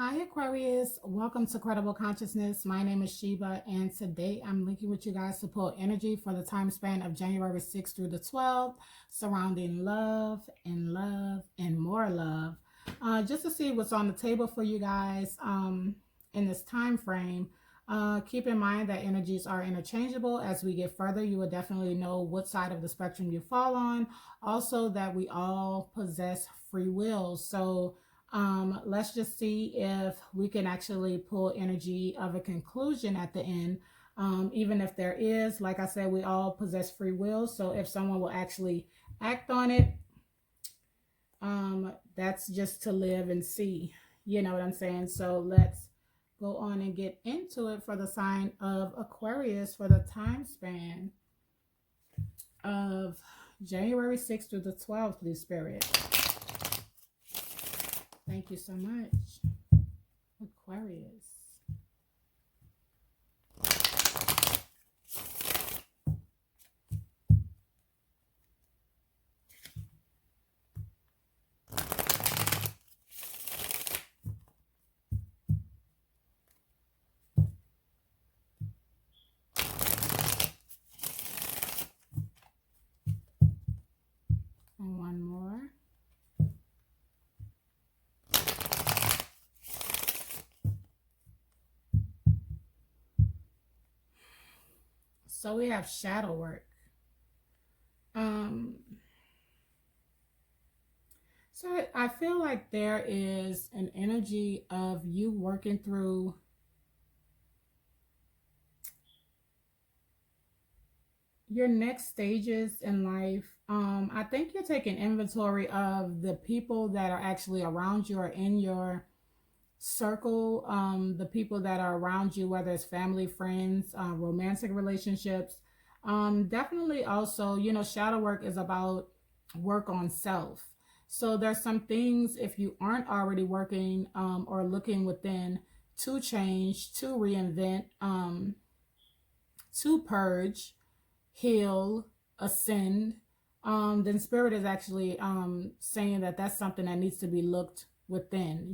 Hi Aquarius, welcome to Credible Consciousness. My name is Sheba and today I'm linking with you guys to pull energy for the time span of January 6th through the 12th surrounding love and more love. Just to see what's on the table for you guys in this time frame. Keep in mind that energies are interchangeable. As we get further, you will definitely know what side of the spectrum you fall on. Also that we all possess free will. So let's just see if we can actually pull energy of a conclusion at the end. Even if there is, like I said, we all possess free will. So if someone will actually act on it, that's just to live and see. You know what I'm saying? So let's go on and get into it for the sign of Aquarius for the time span of January 6th through the 12th, please, Spirit. Thank you so much. Aquarius. And one more. So we have shadow work. So I feel like there is an energy of you working through your next stages in life. I think you're taking inventory of the people that are actually around you or in your circle, the people that are around you, whether it's family, friends, romantic relationships. Definitely also, shadow work is about work on self. So there's some things, if you aren't already working or looking within, to change, to reinvent, to purge, heal, ascend, then spirit is actually saying that that's something that needs to be looked within.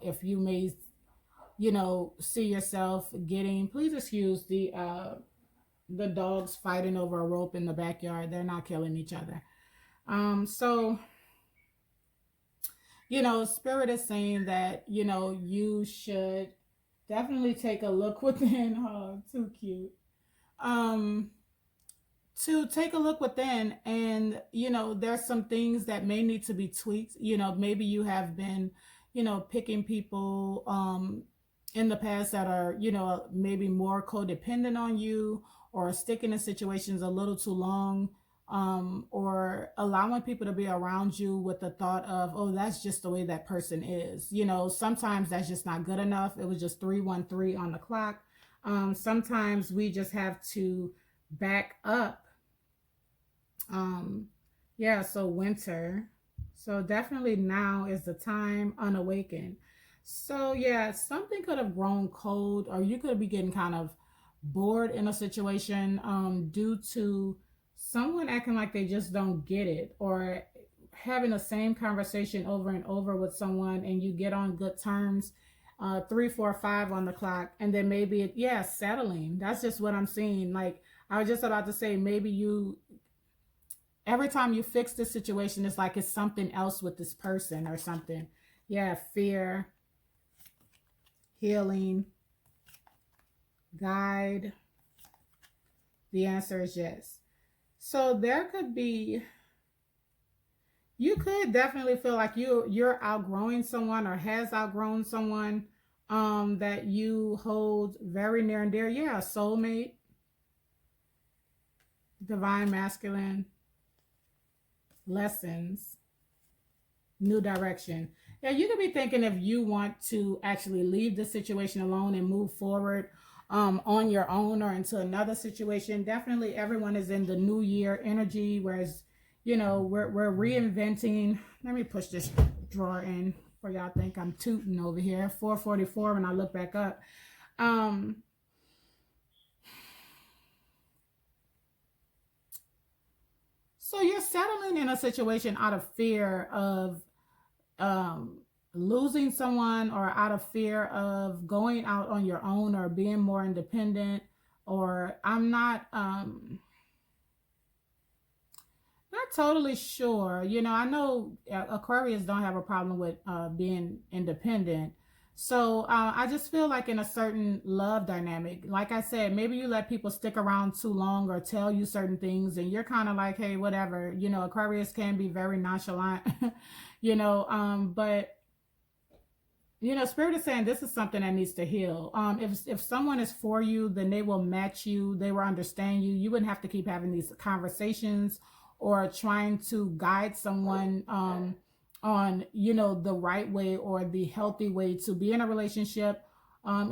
If you may, see yourself getting, please excuse the dogs fighting over a rope in the backyard. They're not killing each other. So spirit is saying that you should definitely take a look within. Oh, too cute. um to take a look within, and there's some things that may need to be tweaked. Maybe you have been picking people in the past that are maybe more codependent on you, or sticking in situations a little too long, or allowing people to be around you with the thought of, oh, that's just the way that person is. Sometimes that's just not good enough. It was just 313 on the clock. Sometimes we just have to back up. Yeah, so winter. So definitely now is the time, unawakened. So yeah, something could have grown cold, or you could be getting kind of bored in a situation due to someone acting like they just don't get it, or having the same conversation over and over with someone, and you get on good terms, 3 4 5 on the clock, and then maybe settling. That's just what I'm seeing. Like, I was just about to say, maybe you, every time you fix this situation, it's like it's something else with this person or something. Yeah, fear, healing, guide. The answer is yes. So there could be, you could definitely feel like you're outgrowing someone, or has outgrown someone that you hold very near and dear. Yeah, soulmate, divine masculine, lessons, new direction. Yeah, you could be thinking if you want to actually leave the situation alone and move forward on your own, or into another situation. Definitely everyone is in the new year energy, whereas we're reinventing. Let me push this drawer in for y'all think I'm tooting over here. 4:44 when I look back up. So you're settling in a situation out of fear of losing someone, or out of fear of going out on your own or being more independent, or I'm not totally sure. I know Aquarius don't have a problem with being independent. So I just feel like in a certain love dynamic, like I said, maybe you let people stick around too long or tell you certain things, and you're kind of like, hey, whatever. Aquarius can be very nonchalant, but Spirit is saying this is something that needs to heal. If someone is for you, then they will match you. They will understand you. You wouldn't have to keep having these conversations or trying to guide someone on the right way or the healthy way to be in a relationship.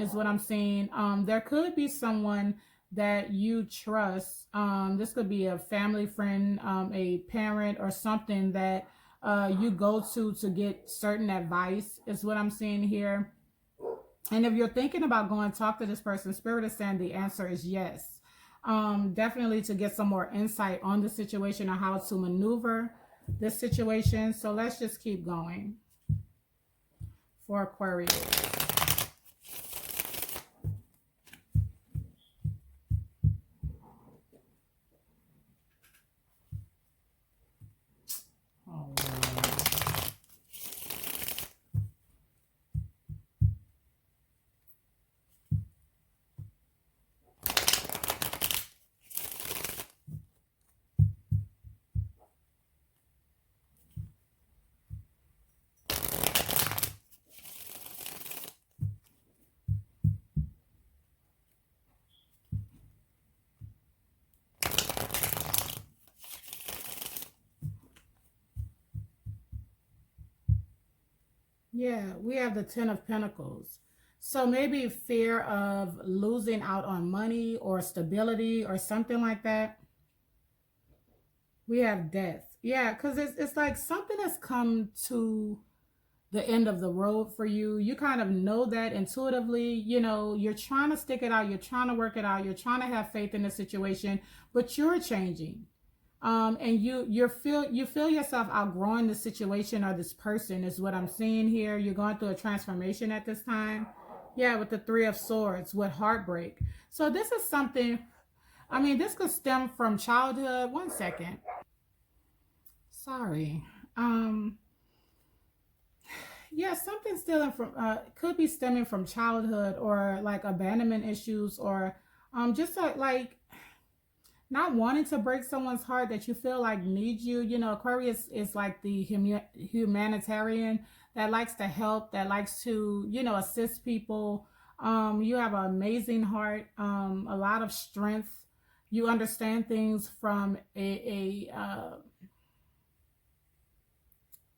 Is what I'm saying. There could be someone that you trust. This could be a family friend, a parent, or something that you go to get certain advice, is what I'm seeing here. And if you're thinking about going to talk to this person, Spirit is saying the answer is yes. Definitely to get some more insight on the situation or how to maneuver this situation. So let's just keep going for Aquarius. Yeah, we have the Ten of Pentacles. So maybe fear of losing out on money or stability or something like that. We have death. Yeah, because it's like something has come to the end of the road for you. You kind of know that intuitively. You're trying to stick it out. You're trying to work it out. You're trying to have faith in the situation, but you're changing. And you feel yourself outgrowing the situation or this person, is what I'm seeing here. You're going through a transformation at this time. Yeah, with the Three of Swords, with heartbreak. So this is something, this could stem from childhood. One second. Sorry. Yeah, something stealing from could be stemming from childhood, or like abandonment issues, or just like not wanting to break someone's heart that you feel like needs you. Aquarius is like the humanitarian that likes to help, that likes to, assist people. You have an amazing heart, a lot of strength. You understand things from a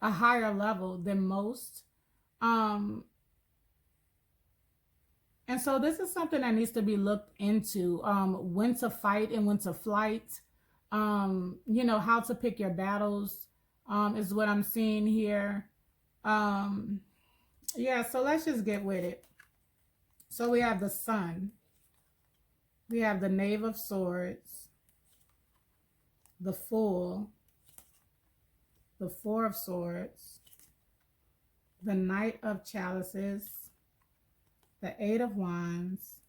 higher level than most. Um, And so this is something that needs to be looked into. When to fight and when to flight. How to pick your battles is what I'm seeing here. Yeah, so let's just get with it. So we have the Sun. We have the Knave of Swords. The Fool. The Four of Swords. The Knight of Chalices. The Eight of Wands,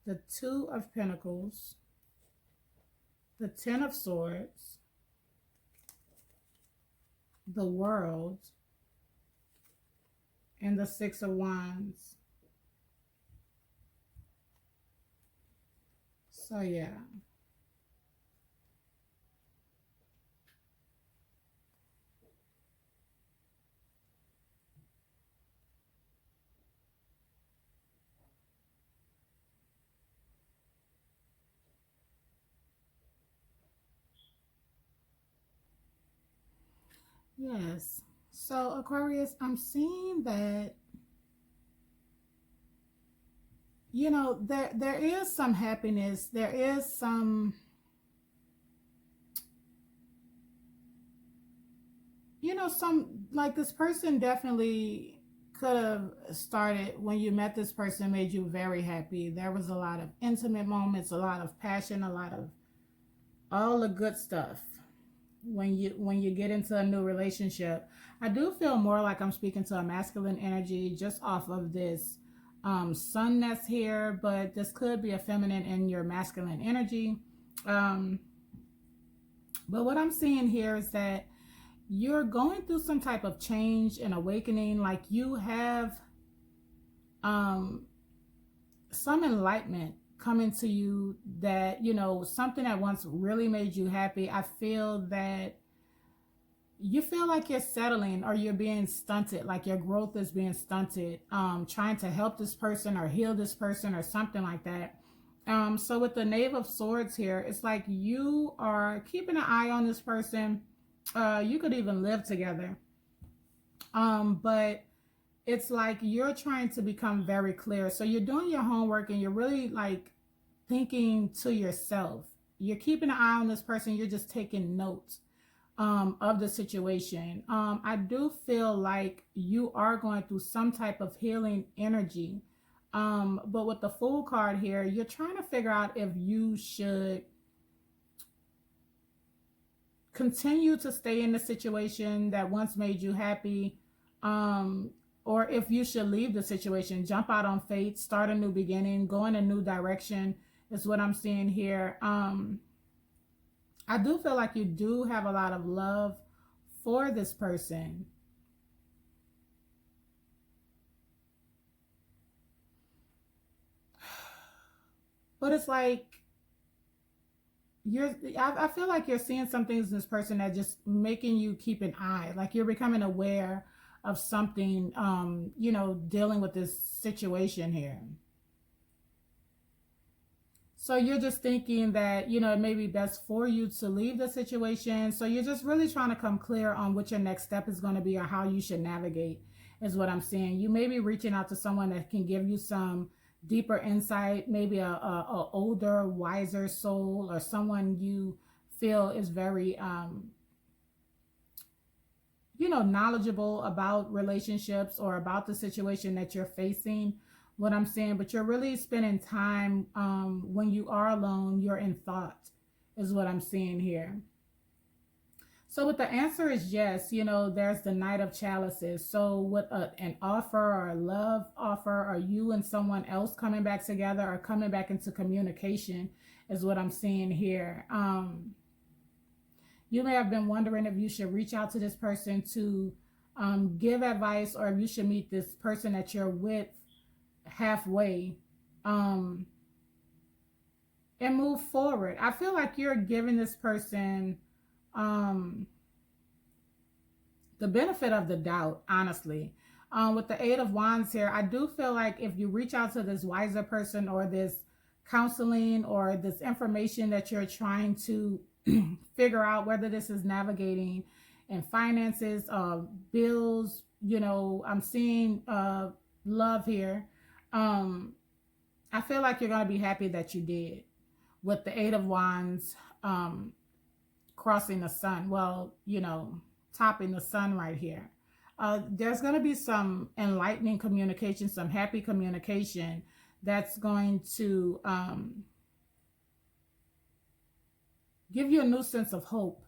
the Two of Pentacles, the Ten of Swords, the World, and the Six of Wands. So yeah. Yes. So Aquarius, I'm seeing that, there is some happiness. There is some, like this person definitely could have started when you met this person, made you very happy. There was a lot of intimate moments, a lot of passion, a lot of all the good stuff when you get into a new relationship. I do feel more like I'm speaking to a masculine energy just off of this sun that's here, but this could be a feminine in your masculine energy. Um, but what I'm seeing here is that you're going through some type of change and awakening. Like you have um, some enlightenment coming to you that, you know, something that once really made you happy. I feel that you feel like you're settling or you're being stunted, like your growth is being stunted, trying to help this person or heal this person or something like that. So with the Knave of Swords here, it's like you are keeping an eye on this person. You could even live together. But it's like you're trying to become very clear. So you're doing your homework and you're really like thinking to yourself. You're keeping an eye on this person. You're just taking notes of the situation. I do feel like you are going through some type of healing energy. But with the Fool card here, you're trying to figure out if you should continue to stay in the situation that once made you happy, or if you should leave the situation, jump out on faith, start a new beginning, go in a new direction is what I'm seeing here. I do feel like you do have a lot of love for this person. But it's like I feel like you're seeing some things in this person that just making you keep an eye. Like you're becoming aware of something, you know, dealing with this situation here. So you're just thinking that, you know, it may be best for you to leave the situation. So you're just really trying to come clear on what your next step is going to be or how you should navigate is what I'm saying. You may be reaching out to someone that can give you some deeper insight, maybe a older, wiser soul or someone you feel is very, you know, knowledgeable about relationships or about the situation that you're facing. What I'm saying, but you're really spending time when you are alone, you're in thought is what I'm seeing here. So what the answer is yes, you know, there's the Knight of Chalices. So with an offer or a love offer, or you and someone else coming back together or coming back into communication is what I'm seeing here. You may have been wondering if you should reach out to this person to give advice, or if you should meet this person that you're with halfway and move forward. I feel like you're giving this person the benefit of the doubt, honestly. With the Eight of Wands here, I do feel like if you reach out to this wiser person or this counseling or this information that you're trying to figure out, whether this is navigating in finances, bills, you know, I'm seeing love here. I feel like you're going to be happy that you did. With the Eight of Wands crossing the sun, well, you know, topping the sun right here. There's going to be some enlightening communication, some happy communication that's going to give you a new sense of hope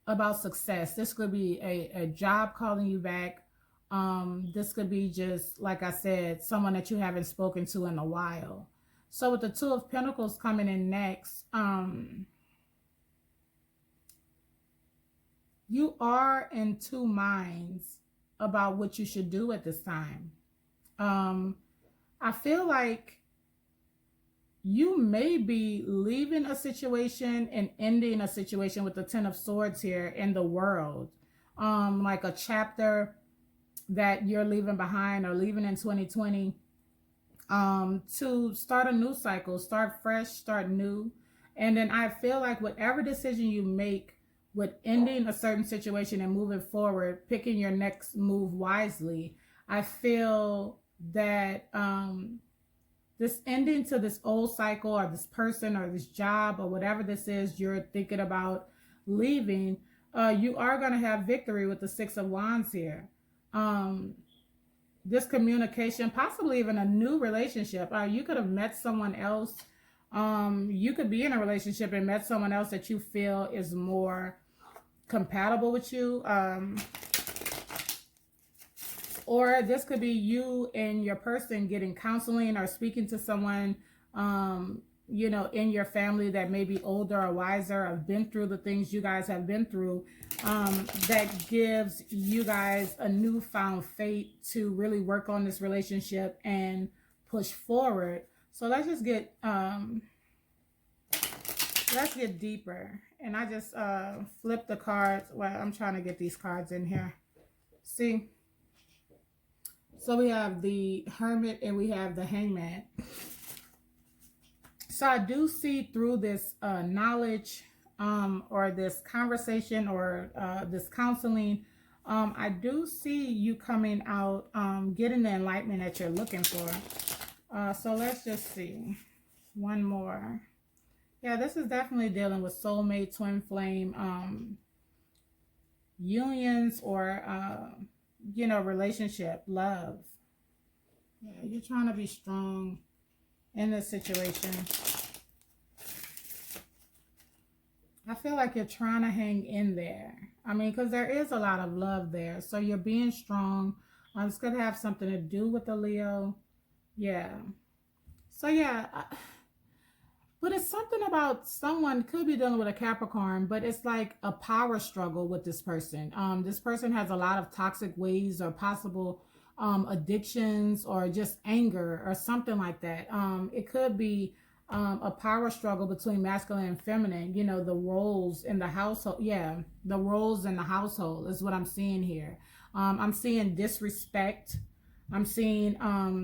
about success. This could be a job calling you back. This could be just, like I said, someone that you haven't spoken to in a while. So with the Two of Pentacles coming in next, you are in two minds about what you should do at this time. I feel like you may be leaving a situation and ending a situation with the Ten of Swords here in the world. Like a chapter that you're leaving behind or leaving in 2020 to start a new cycle, start fresh, start new. And then I feel like whatever decision you make with ending a certain situation and moving forward, picking your next move wisely, I feel that this ending to this old cycle or this person or this job or whatever this is you're thinking about leaving, you are going to have victory with the Six of Wands here. This communication, possibly even a new relationship. You could have met someone else. You could be in a relationship and met someone else that you feel is more compatible with you. Or this could be you and your person getting counseling or speaking to someone, you know, in your family that may be older or wiser or been through the things you guys have been through, that gives you guys a newfound faith to really work on this relationship and push forward. So let's just get deeper. And I just flipped the cards. Well, I'm trying to get these cards in here. See? So we have the Hermit and we have the Hangman. So I do see through this knowledge or this conversation or this counseling, I do see you coming out, getting the enlightenment that you're looking for. So let's just see. One more. Yeah, this is definitely dealing with soulmate, twin flame, unions, or, you know, relationship, love. Yeah, you're trying to be strong in this situation. I feel like you're trying to hang in there. I mean, because there is a lot of love there. So you're being strong. It's going to have something to do with the Leo. Yeah. So, yeah. But it's something about someone could be dealing with a Capricorn, but it's like a power struggle with this person. This person has a lot of toxic ways or possible addictions or just anger or something like that. It could be a power struggle between masculine and feminine. You know, the roles in the household. Yeah, the roles in the household is what I'm seeing here. I'm seeing disrespect. I'm seeing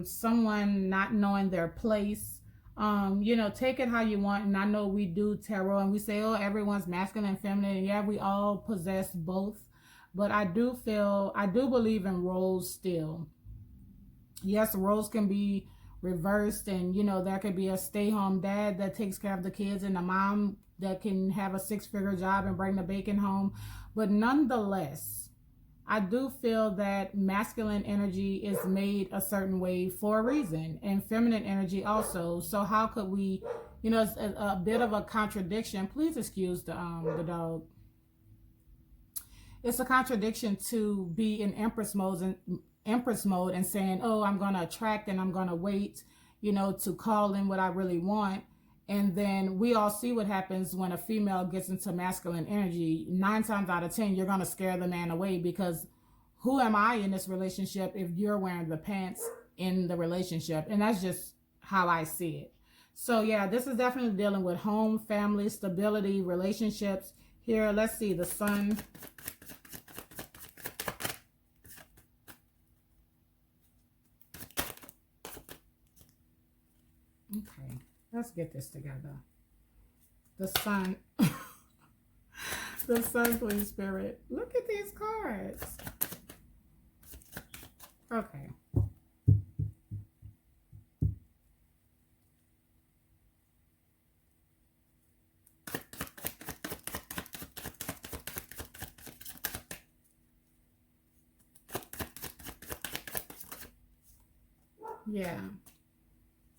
someone not knowing their place. You know, take it how you want. And I know we do tarot and we say, oh, everyone's masculine and feminine. And yeah, we all possess both. But I do believe in roles still. Yes, roles can be reversed. And, you know, there could be a stay-home dad that takes care of the kids and a mom that can have a 6-figure job and bring the bacon home. But nonetheless, I do feel that masculine energy is made a certain way for a reason, and feminine energy also. So how could we, you know, it's a bit of a contradiction. Please excuse the dog. It's a contradiction to be in Empress mode and saying, oh, I'm going to attract and I'm going to wait, you know, to call in what I really want. And then we all see what happens when a female gets into masculine energy. 9 times out of 10, you're going to scare the man away, because who am I in this relationship if you're wearing the pants in the relationship? And that's just how I see it. So yeah, this is definitely dealing with home, family, stability, relationships. Here, let's see, the Sun. Okay. Let's get this together. The Sun. The Sun, please, Spirit. Look at these cards. Okay. Yeah.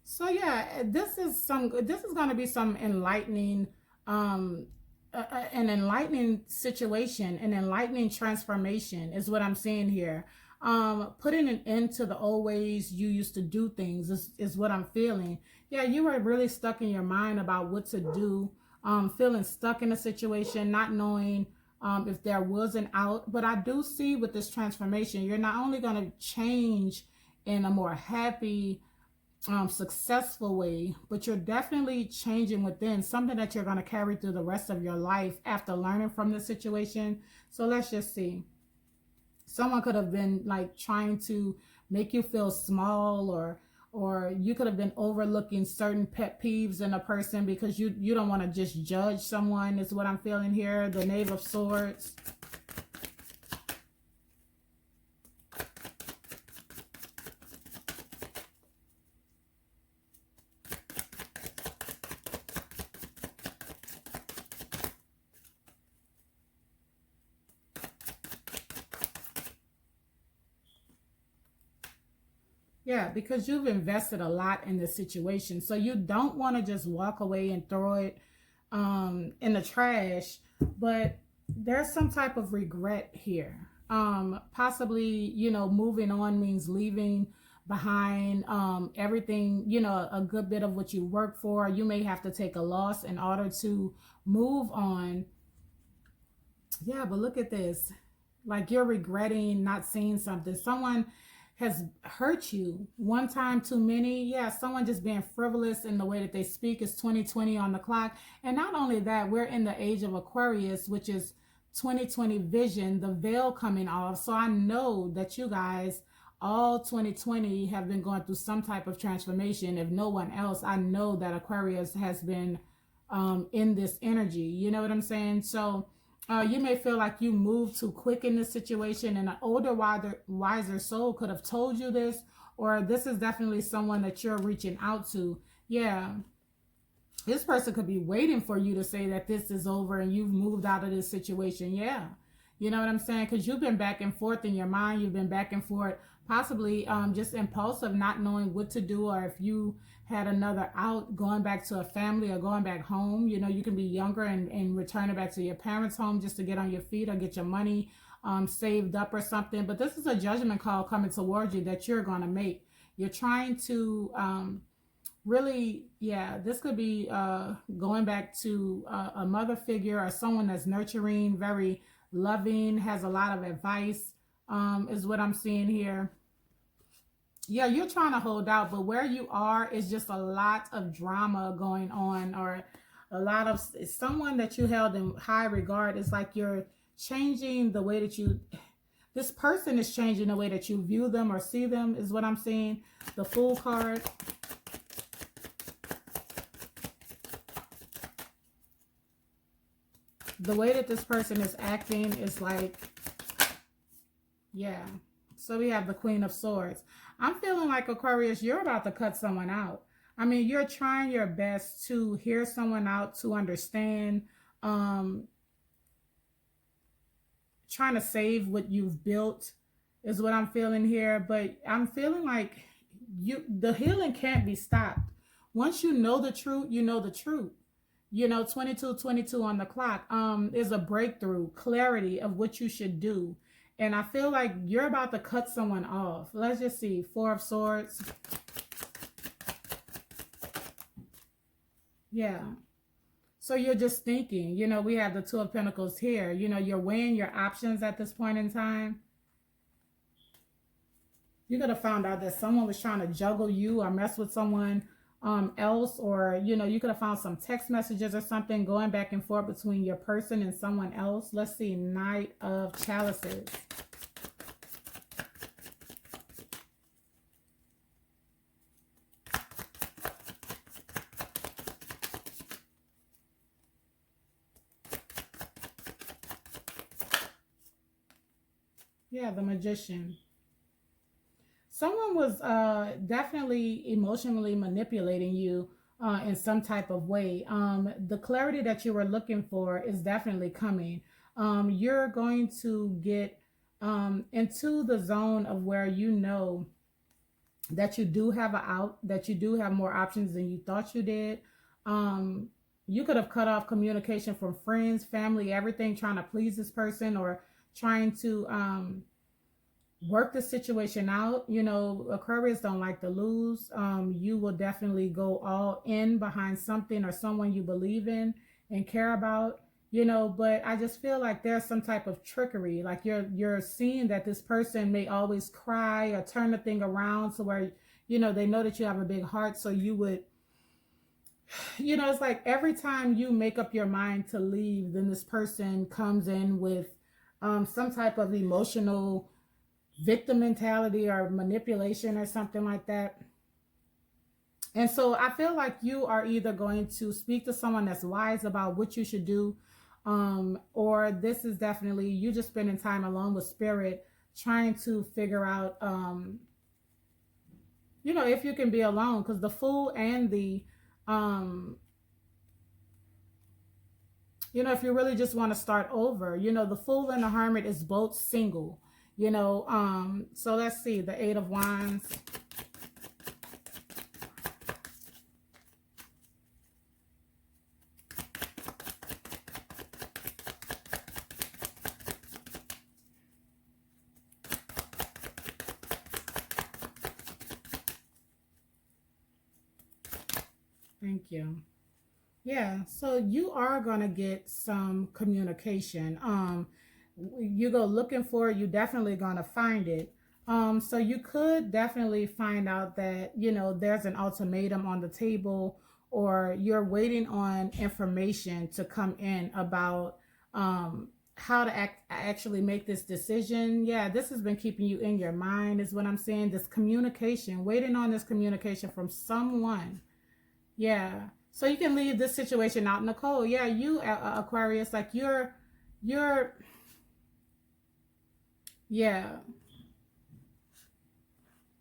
So yeah, this is going to be some enlightening, an enlightening situation, an enlightening transformation is what I'm seeing here. Putting an end to the old ways you used to do things is what I'm feeling. Yeah, you were really stuck in your mind about what to do, feeling stuck in a situation, not knowing if there was an out. But I do see with this transformation, you're not only going to change in a more happy, successful way, but you're definitely changing within, something that you're going to carry through the rest of your life after learning from the situation. So let's just see. Someone could have been like trying to make you feel small, or you could have been overlooking certain pet peeves in a person because you don't want to just judge someone, is what I'm feeling here. The Knave of Swords. Yeah, because you've invested a lot in this situation. So you don't want to just walk away and throw it in the trash. But there's some type of regret here. Possibly, you know, moving on means leaving behind everything, you know, a good bit of what you work for. You may have to take a loss in order to move on. Yeah, but look at this. Like you're regretting not seeing something. Someone has hurt you one time too many. Yeah, someone just being frivolous in the way that they speak. Is 2020 on the clock. And not only that, we're in the age of Aquarius, which is 2020 vision, the veil coming off. So I know that you guys all 2020 have been going through some type of transformation. If no one else, I know that Aquarius has been in this energy. You know what I'm saying? So you may feel like you moved too quick in this situation, and an older, wiser soul could have told you this, or this is definitely someone that you're reaching out to. Yeah, this person could be waiting for you to say that this is over and you've moved out of this situation. Yeah. You know what I'm saying? Because you've been back and forth in your mind. You've been back and forth, possibly just impulsive, not knowing what to do, or if you had another out, going back to a family or going back home. You know, you can be younger and returning back to your parents' home just to get on your feet or get your money saved up or something. But this is a judgment call coming towards you that you're going to make. You're trying to really, yeah, this could be going back to a mother figure or someone that's nurturing, very loving, has a lot of advice, is what I'm seeing here. Yeah, you're trying to hold out, but where you are is just a lot of drama going on, or a lot of someone that you held in high regard. It's like you're changing the way that you, this person is changing the way that you view them or see them, is what I'm seeing. The Fool card. The way that this person is acting is like, yeah. So we have the Queen of Swords. I'm feeling like, Aquarius, you're about to cut someone out. I mean, you're trying your best to hear someone out, to understand, trying to save what you've built is what I'm feeling here. But I'm feeling like the healing can't be stopped. Once you know the truth, you know the truth. You know, 22:22 on the clock is a breakthrough, clarity of what you should do. And I feel like you're about to cut someone off. Let's just see. Four of Swords. Yeah. So you're just thinking, you know, we have the Two of Pentacles here. You know, you're weighing your options at this point in time. You could have found out that someone was trying to juggle you or mess with someone else, or you know, you could have found some text messages or something going back and forth between your person and someone else. Let's see. Knight of Chalices. Yeah, the Magician. Someone was definitely emotionally manipulating you in some type of way. The clarity that you were looking for is definitely coming. You're going to get into the zone of where you know that you do have an out, that you do have more options than you thought you did. You could have cut off communication from friends, family, everything, trying to please this person or trying to work the situation out. You know, Aquarius don't like to lose. You will definitely go all in behind something or someone you believe in and care about, you know, but I just feel like there's some type of trickery. Like you're seeing that this person may always cry or turn the thing around so where, you know, they know that you have a big heart. So you would, you know, it's like every time you make up your mind to leave, then this person comes in with some type of emotional victim mentality or manipulation or something like that. And so I feel like you are either going to speak to someone that's wise about what you should do, or this is definitely you just spending time alone with spirit, trying to figure out, you know, if you can be alone, because the Fool and the, you know, if you really just want to start over, you know, the Fool and the Hermit is both single. You know, so let's see, the Eight of Wands. Thank you. Yeah, so you are going to get some communication. You go looking for it, you definitely going to find it. So you could definitely find out that, you know, there's an ultimatum on the table, or you're waiting on information to come in about how to actually make this decision. Yeah, this has been keeping you in your mind, is what I'm saying. This communication, waiting on this communication from someone. Yeah. So you can leave this situation out in the cold. Yeah, you Aquarius, like you're yeah.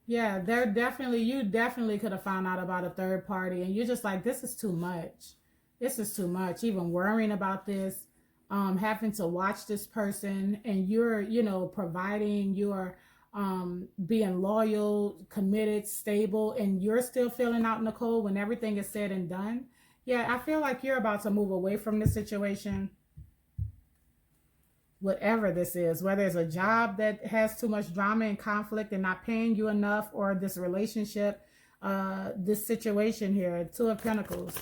Yeah, they're definitely, you definitely could have found out about a third party, and you're just like, this is too much. This is too much. Even worrying about this, having to watch this person, and you're, you know, providing, you're being loyal, committed, stable, and you're still feeling out in the cold when everything is said and done. Yeah, I feel like you're about to move away from this situation, whatever this is, whether it's a job that has too much drama and conflict and not paying you enough, or this relationship, this situation here, Two of Pentacles.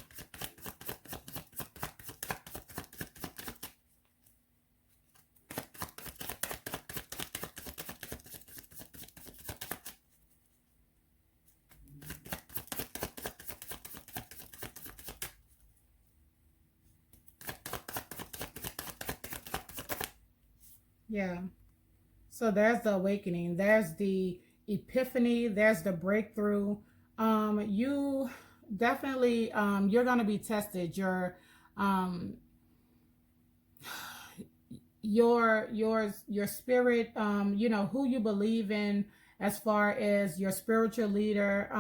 Yeah. So there's the awakening, there's the epiphany, there's the breakthrough. You definitely, you're going to be tested. Um, your spirit, you know, who you believe in as far as your spiritual leader,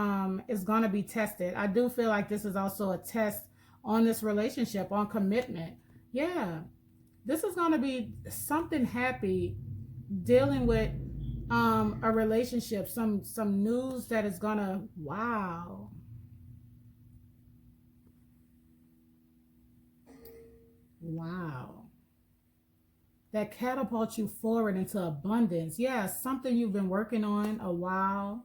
is going to be tested. I do feel like this is also a test on this relationship, on commitment. Yeah, this is going to be something happy, dealing with a relationship, some news that is gonna, wow, wow, that catapults you forward into abundance. Yeah, something you've been working on a while.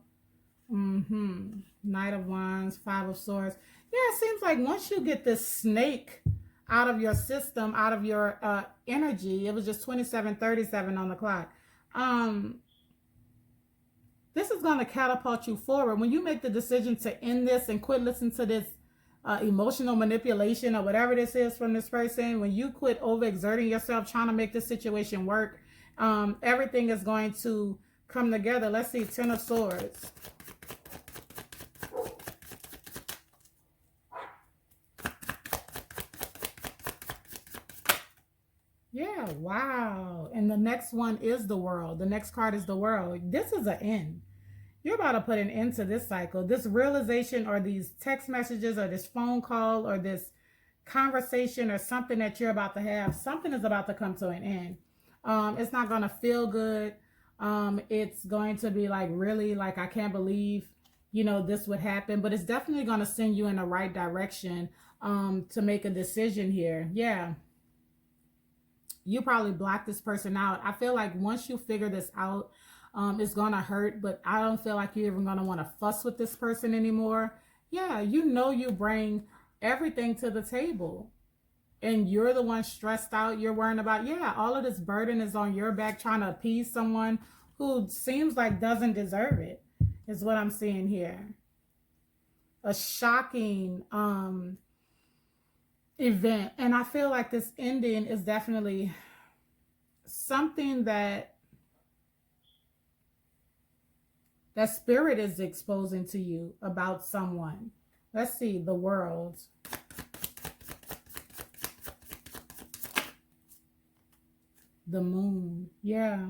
Knight of Wands, Five of Swords. Yeah, it seems like once you get this snake out of your system, out of your energy, it was just 27:37 on the clock. Um, this is going to catapult you forward. When you make the decision to end this and quit listening to this emotional manipulation or whatever this is from this person, when you quit overexerting yourself trying to make this situation work, everything is going to come together. Let's see, Ten of Swords. Yeah, wow. And the next one is the World. The next card is the World. This is an end. You're about to put an end to this cycle, this realization, or these text messages, or this phone call, or this conversation, or something that you're about to have. Something is about to come to an end. It's not going to feel good. It's going to be like, really, like, I can't believe, you know, this would happen. But it's definitely going to send you in the right direction to make a decision here. Yeah. You probably block this person out. I feel like once you figure this out, it's going to hurt, but I don't feel like you're even going to want to fuss with this person anymore. Yeah, you know, you bring everything to the table, and you're the one stressed out. You're worrying about, yeah, all of this burden is on your back, trying to appease someone who seems like doesn't deserve it, is what I'm seeing here. A shocking event. And I feel like this ending is definitely something that spirit is exposing to you about someone. Let's see, the World. The Moon. Yeah.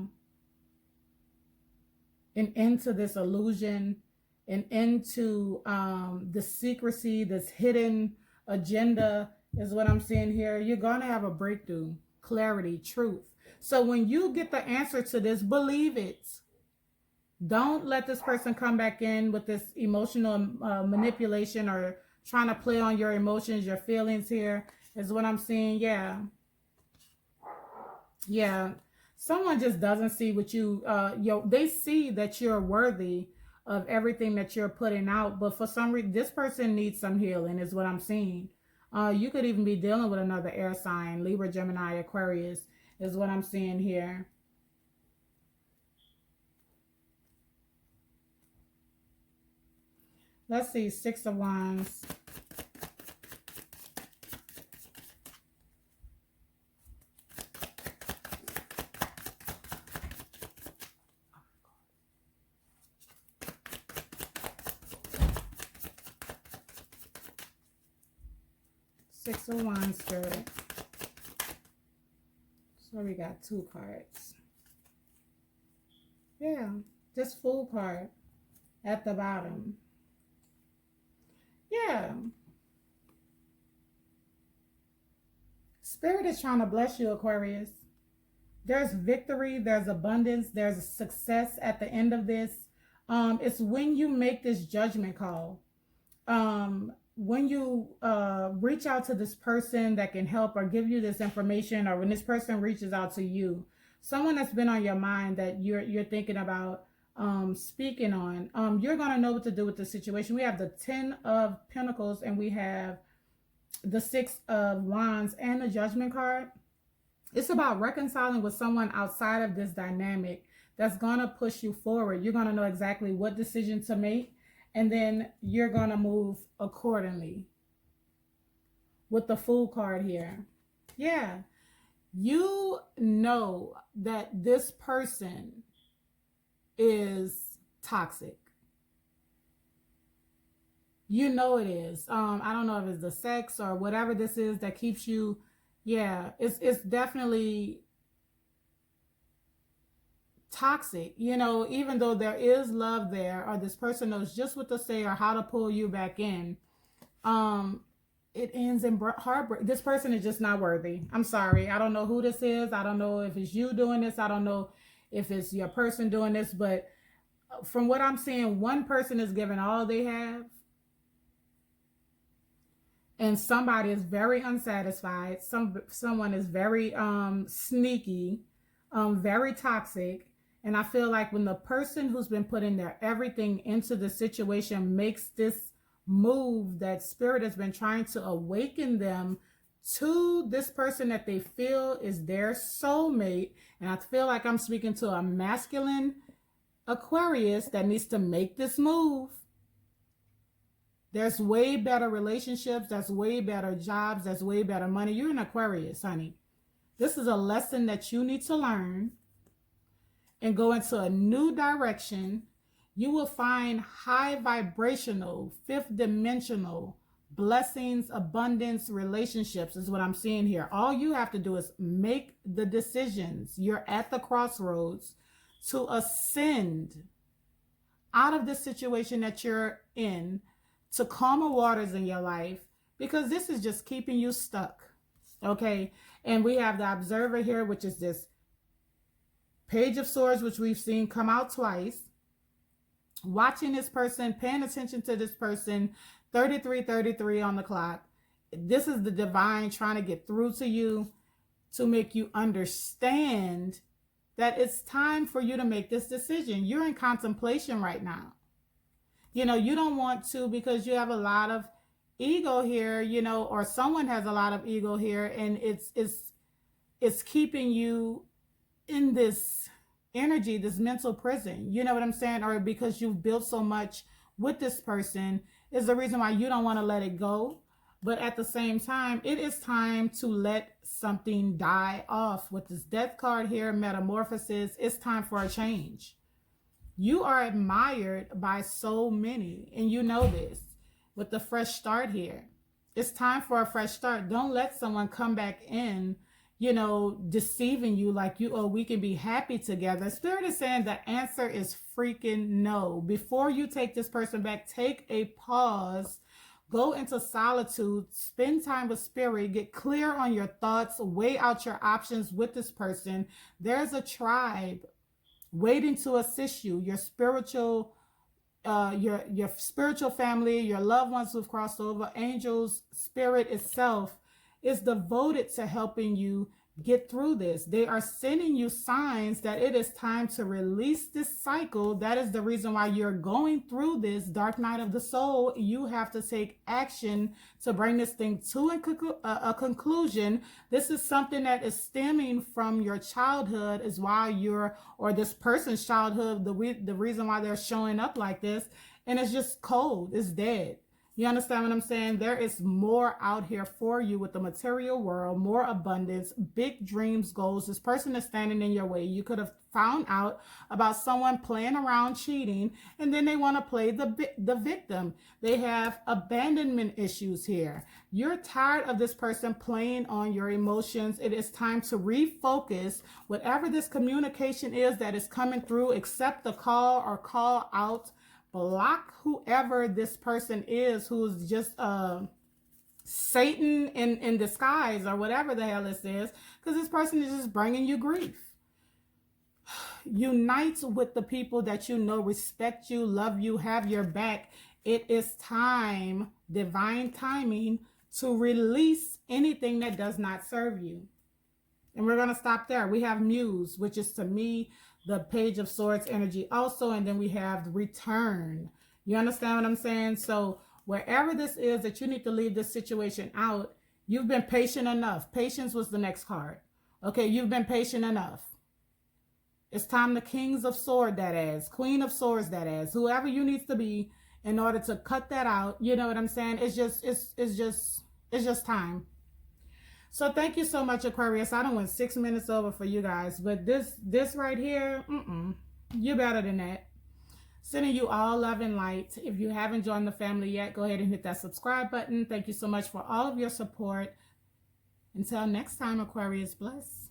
And into this illusion, and into the secrecy, this hidden agenda, is what I'm seeing here. You're going to have a breakthrough, clarity, truth. So when you get the answer to this, believe it. Don't let this person come back in with this emotional manipulation, or trying to play on your emotions, your feelings here, is what I'm seeing. Yeah. Yeah. Someone just doesn't see what you, they see that you're worthy of everything that you're putting out. But for some reason, this person needs some healing is what I'm seeing. You could even be dealing with another air sign, Libra, Gemini, Aquarius is what I'm seeing here. Let's see, Six of Wands. Six of Wands, Spirit. So we got 2 cards. Yeah, just Fool card at the bottom. Yeah. Spirit is trying to bless you, Aquarius. There's victory, there's abundance, there's success at the end of this. It's when you make this judgment call. When you reach out to this person that can help or give you this information, or when this person reaches out to you, someone that's been on your mind that you're thinking about speaking on, you're going to know what to do with the situation. We have the 10 of Pentacles and we have the 6 of Wands and the Judgment card. It's about reconciling with someone outside of this dynamic that's going to push you forward. You're going to know exactly what decision to make, and then you're going to move accordingly. With the Fool card here. Yeah. You know that this person is toxic. You know it is. I don't know if it's the sex or whatever this is that keeps you. Yeah, it's definitely toxic. You know, even though there is love there, or this person knows just what to say or how to pull you back in, it ends in heartbreak. This person is just not worthy. I'm sorry. I don't know who this is. I don't know if it's you doing this. I don't know if it's your person doing this, but from what I'm seeing, one person is giving all they have, and somebody is very unsatisfied. Someone is very sneaky, very toxic. And I feel like when the person who's been putting their everything into the situation makes this move, that Spirit has been trying to awaken them to this person that they feel is their soulmate. And I feel like I'm speaking to a masculine Aquarius that needs to make this move. There's way better relationships. There's way better jobs. There's way better money. You're an Aquarius, honey. This is a lesson that you need to learn and go into a new direction. You will find high vibrational, 5th dimensional blessings, abundance, relationships is what I'm seeing here. All you have to do is make the decisions. You're at the crossroads to ascend out of this situation that you're in, to calmer waters in your life, because this is just keeping you stuck. Okay. And we have the Observer here, which is this Page of Swords, which we've seen come out twice. Watching this person, paying attention to this person, 33:33 on the clock. This is the divine trying to get through to you, to make you understand that it's time for you to make this decision. You're in contemplation right now. You know, you don't want to, because you have a lot of ego here, you know, or someone has a lot of ego here, and it's keeping you in this energy, this mental prison. You know what I'm saying? Or because you've built so much with this person is the reason why you don't want to let it go. But at the same time, it is time to let something die off. With this Death card here, Metamorphosis, it's time for a change. You are admired by so many, and you know this. With the Fresh Start here, it's time for a fresh start. Don't let someone come back in, you know, deceiving you like we can be happy together. Spirit is saying the answer is freaking no. Before you take this person back, take a pause, go into solitude, spend time with Spirit, get clear on your thoughts, weigh out your options with this person. There's a tribe waiting to assist you. Your spiritual family, your loved ones who've crossed over, angels, Spirit itself is devoted to helping you get through this. They are sending you signs that it is time to release this cycle. That is the reason why you're going through this dark night of the soul. You have to take action to bring this thing to a conclusion. This is something that is stemming from your childhood, is why you're, or this person's childhood, the reason why they're showing up like this. And it's just cold. It's dead. You understand what I'm saying? There is more out here for you with the material world, more abundance, big dreams, goals. This person is standing in your way. You could have found out about someone playing around, cheating, and then they want to play the victim. They have abandonment issues here. You're tired of this person playing on your emotions. It is time to refocus. Whatever this communication is that is coming through, accept the call or call out. Block whoever this person is, who's just Satan in disguise or whatever the hell this is, because this person is just bringing you grief. Unite with the people that you know respect you, love you, have your back. It is time, divine timing, to release anything that does not serve you. And we're going to stop there. We have Muse, which is, to me, the Page of Swords energy also. And then we have the Return. You understand what I'm saying? So wherever this is that you need to leave this situation out, you've been patient enough. Patience was the next card. Okay, you've been patient enough. It's time the Kings of Swords, that is. Queen of Swords, that is. Whoever you need to be in order to cut that out. You know what I'm saying? It's just time. So thank you so much, Aquarius. I done went 6 minutes over for you guys, but this right here, you're better than that. Sending you all love and light. If you haven't joined the family yet, go ahead and hit that subscribe button. Thank you so much for all of your support. Until next time, Aquarius, bless.